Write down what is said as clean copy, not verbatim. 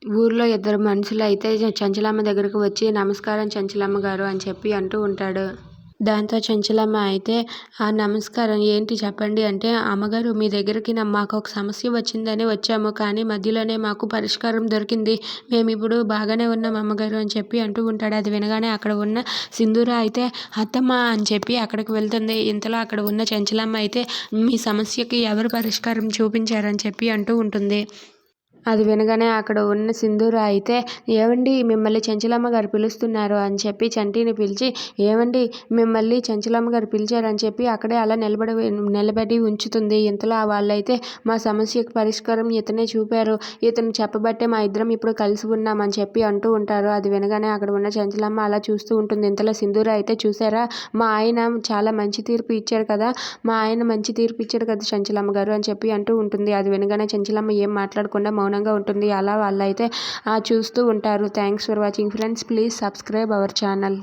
ఊర్లో ఇద్దరు మనుషులైతే చంచలమ్మ దగ్గరకు వచ్చి నమస్కారం చంచలమ్మ గారు అని చెప్పి అంటూ ఉంటాడు. దాంతో చంచలమ్మ అయితే నమస్కారం ఏంటి చెప్పండి అంటే, అమ్మగారు మీ దగ్గరికి మాకు ఒక సమస్య వచ్చిందని వచ్చాము, కానీ మధ్యలోనే మాకు పరిష్కారం దొరికింది, మేమిప్పుడు బాగానే ఉన్నాం అమ్మగారు అని చెప్పి అంటూ ఉంటాడు. అది వినగానే అక్కడ ఉన్న సింధూర అయితే అత్తమ్మ అని చెప్పి అక్కడికి వెళ్తుంది. ఇంతలో అక్కడ ఉన్న చంచలమ్మ అయితే మీ సమస్యకి ఎవరు పరిష్కారం చూపించారని చెప్పి అంటూ ఉంటుంది. అది వినగానే అక్కడ ఉన్న సింధూర అయితే ఏవండి మిమ్మల్ని చంచలమ్మ గారు పిలుస్తున్నారు అని చెప్పి చంటిని పిలిచి, ఏవండి మిమ్మల్ని చంచలమ్మ గారు పిలిచారని చెప్పి అక్కడే అలా నిలబడి ఉంచుతుంది. ఇంతలో వాళ్ళైతే మా సమస్యకు పరిష్కారం ఇతనే చూపారు, ఇతను చెప్పబట్టే మా ఇద్దరం ఇప్పుడు కలిసి ఉన్నామని చెప్పి అంటూ ఉంటారు. అది వినగానే అక్కడ ఉన్న చంచలమ్మ అలా చూస్తూ ఉంటుంది. ఇంతలో సింధూర అయితే చూసారా మా ఆయన చాలా మంచి తీర్పు ఇచ్చారు కదా, మా ఆయన మంచి తీర్పు ఇచ్చాడు కదా చంచలమ్మ గారు అని చెప్పి అంటూ ఉంటుంది. అది వినగానే చంచలమ్మ ఏం మాట్లాడకుండా మౌనంగా ఉంటుంది. అలా వాళ్ళైతే చూస్తూ ఉంటారు. Thanks for watching friends. Please subscribe our channel.